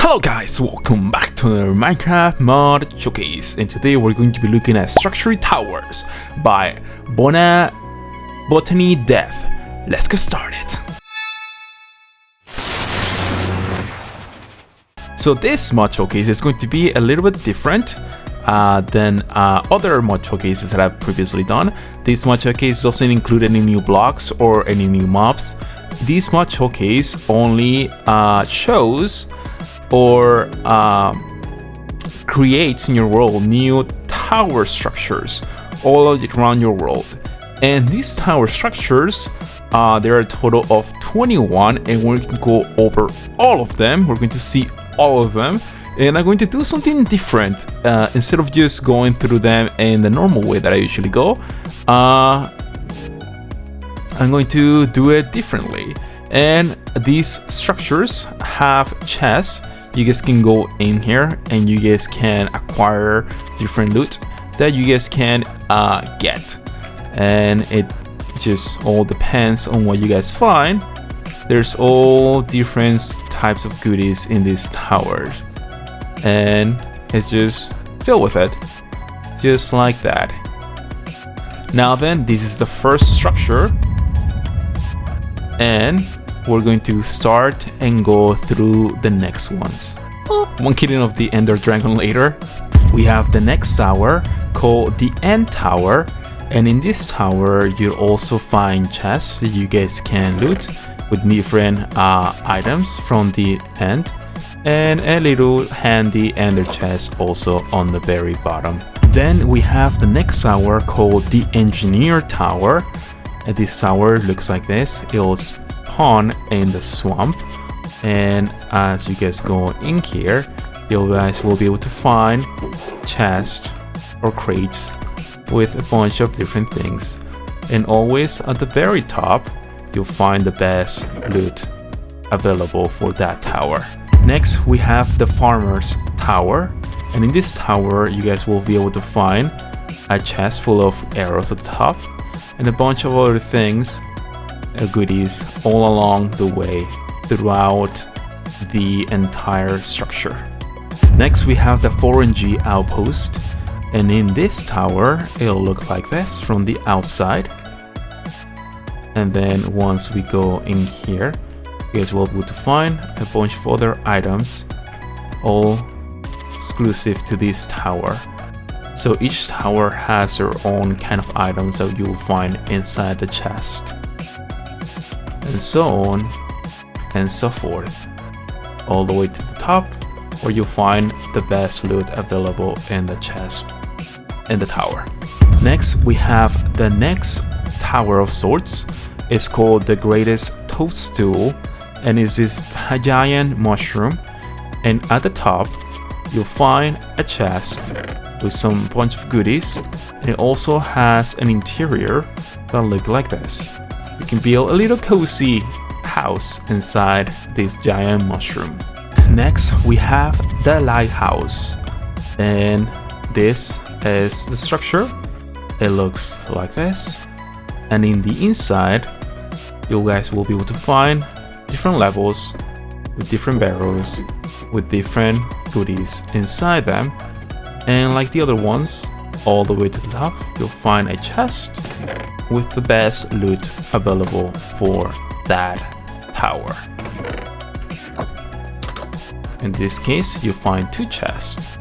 Hello guys, welcome back to another Minecraft mod showcase, and today we're going to be looking at Structory Towers by botanydev. Let's get started. So this mod showcase is going to be a little bit different than other mod showcases that I've previously done. This mod showcase doesn't include any new blocks or any new mobs. This mod showcase only shows or creates in your world new tower structures all around your world. And these tower structures, there are a total of 21, and we're going to go over all of them. We're going to see all of them, and I'm going to do something different. Instead of just going through them in the normal way that I usually go, I'm going to do it differently. And these structures have chests. You guys can go in here and you guys can acquire different loot that you guys can get, and it just all depends on what you guys find. There's all different types of goodies in these towers, and it's just filled with it, just like that. Now then, this is the first structure, and we're going to start and go through the next ones. One killing of the Ender Dragon later. We have the next tower called the End Tower, and in this tower you'll also find chests that you guys can loot with different items from the end, and a little handy ender chest also on the very bottom. Then we have the next tower called the Engineer Tower, and this tower looks like this. It'll spawn in the swamp, and as you guys go in here, you guys will be able to find chests or crates with a bunch of different things, and always at the very top you'll find the best loot available for that tower. Next we have the Farmer's Tower, and in this tower you guys will be able to find a chest full of arrows at the top and a bunch of other things, goodies all along the way throughout the entire structure. Next we have the 4NG outpost, and in this tower it'll look like this from the outside, and then once we go in here you guys will be able to find a bunch of other items all exclusive to this tower. So each tower has their own kind of items that you will find inside the chest, and so on and so forth, all the way to the top where you'll find the best loot available in the chest in the tower. Next we have the next tower of sorts. It's called the Greatest Toadstool, and it's this giant mushroom, and at the top you'll find a chest with some bunch of goodies, and it also has an interior that looks like this. You can build a little cozy house inside this giant mushroom. Next we have the lighthouse, and this is the structure. It looks like this, and in the inside you guys will be able to find different levels with different barrels with different goodies inside them, and like the other ones, all the way to the top you'll find a chest with the best loot available for that tower. In this case you'll find two chests,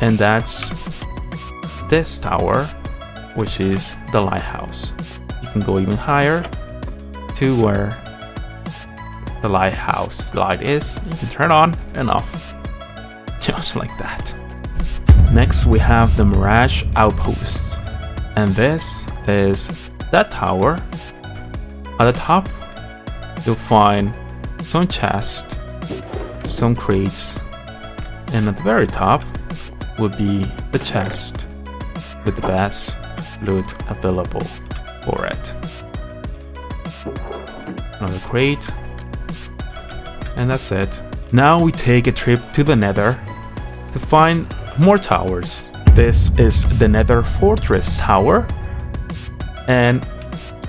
and that's this tower, which is the lighthouse. You can go even higher to where the lighthouse light is. You can turn on and off just like that. Next we have the Mirage Outpost, and this is that tower. At the top you'll find some chests, some crates, and at the very top would be the chest with the best loot available for it. Another crate, and that's it. Now we take a trip to the Nether to find more towers. This is the Nether Fortress Tower, and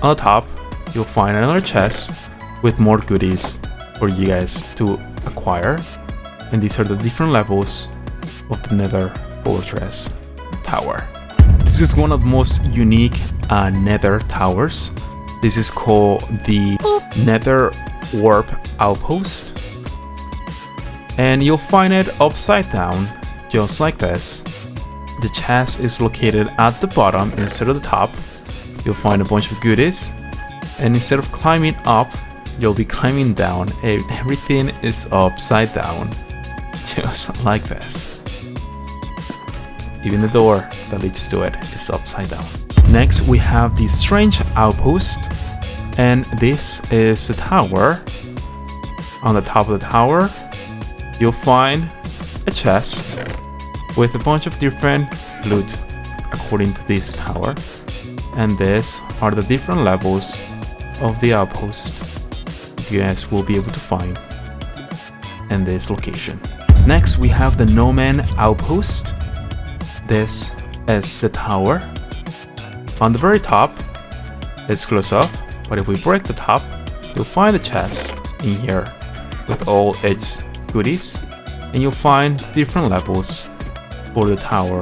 on the top you'll find another chest with more goodies for you guys to acquire. And these are the different levels of the Nether fortress tower. This is one of the most unique Nether towers. This is called the Nether Warp Outpost. And you'll find it upside down, just like this. The chest is located at the bottom instead of the top. You'll find a bunch of goodies. And instead of climbing up, you'll be climbing down. Everything is upside down, just like this. Even the door that leads to it is upside down. Next, we have the strange outpost, and this is the tower. On the top of the tower, you'll find a chest with a bunch of different loot according to this tower. And these are the different levels of the outpost you guys will be able to find in this location. Next, we have the No Man Outpost. This is the tower. On the very top, it's closed off, but if we break the top, you'll find a chest in here with all its goodies, and you'll find different levels for the tower,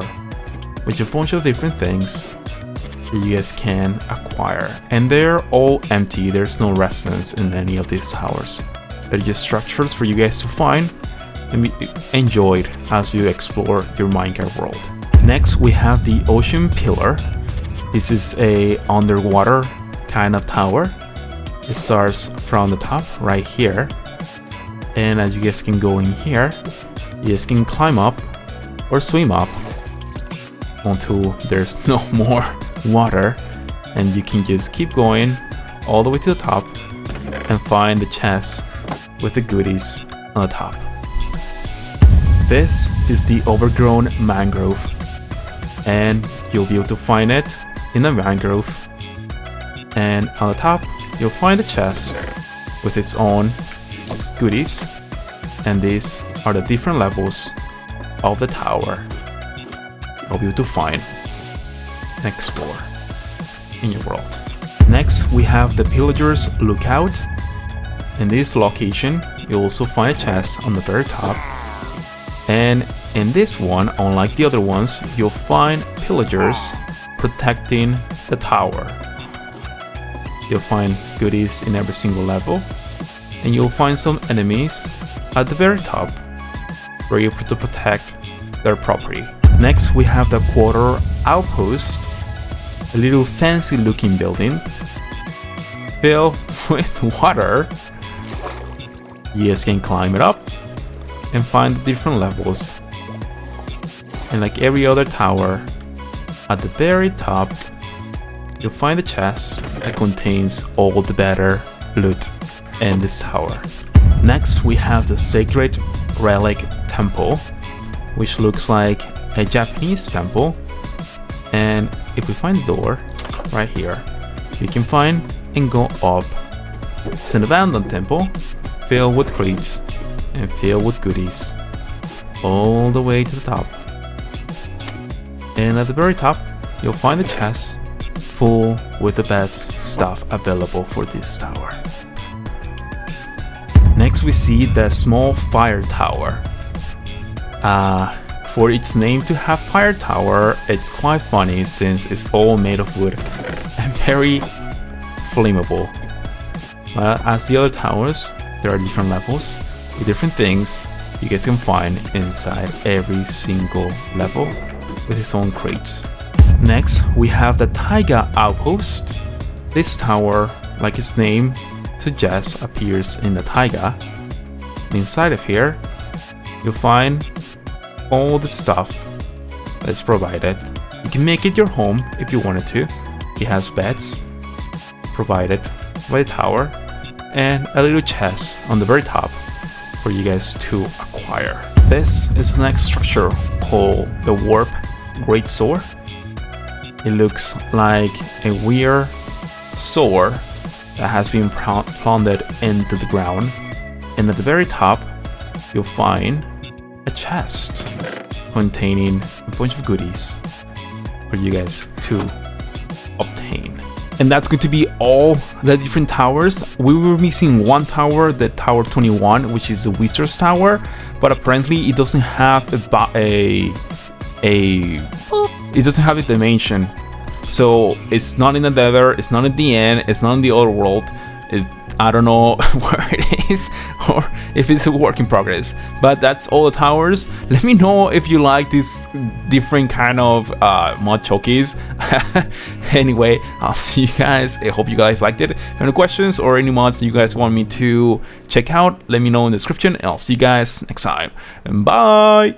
with a bunch of different things that you guys can acquire. And they're all empty, there's no residence in any of these towers. They're just structures for you guys to find and be enjoyed as you explore your Minecraft world. Next, we have the Ocean Pillar. This is a underwater kind of tower. It starts from the top right here. And as you guys can go in here, you guys can climb up or swim up until there's no more water. And you can just keep going all the way to the top and find the chest with the goodies on the top. This is the overgrown mangrove, and you'll be able to find it in the mangrove. And on the top, you'll find the chest with its own goodies, and these are the different levels of the tower you'll be able to find and explore in your world. Next, we have the Pillager's Lookout. In this location, you'll also find a chest on the very top. And in this one, unlike the other ones, you'll find pillagers protecting the tower. You'll find goodies in every single level, and you'll find some enemies at the very top where you're to protect their property. Next, we have the Quarter Outpost, a little fancy looking building filled with water. You guys can climb it up and find the different levels. And like every other tower, at the very top, you'll find a chest that contains all the better loot in this tower. Next, we have the Sacred Relic Temple, which looks like a Japanese temple. And if we find the door right here, you can find and go up. It's an abandoned temple filled with crates and filled with goodies all the way to the top. And at the very top, you'll find a chest full with the best stuff available for this tower. Next, we see the Small Fire Tower. For its name to have fire tower, it's quite funny since it's all made of wood and very flammable. As the other towers, there are different levels with different things you guys can find inside every single level with its own crates. Next, we have the Taiga Outpost. This tower, like its name suggests, appears in the taiga. Inside of here, you'll find all the stuff that is provided. You can make it your home if you wanted to. It has beds provided by the tower and a little chest on the very top for you guys to acquire. This is the next structure called the Warp Great Sword. It looks like a weird sword that has been planted into the ground, and at the very top you'll find a chest containing a bunch of goodies for you guys to obtain. And that's going to be all the different towers. We were missing one tower, the Tower 21, which is the Wizard's Tower, but apparently it doesn't have it doesn't have a dimension. So it's not in the Nether, it's not in the end, it's not in the Overworld. I don't know where it is or if it's a work in progress, but that's all the towers. Let me know if you like this different kind of mod chokis. Anyway, I'll see you guys. I hope you guys liked it. If you have any questions or any mods you guys want me to check out, let me know in the description, and I'll see you guys next time. And bye.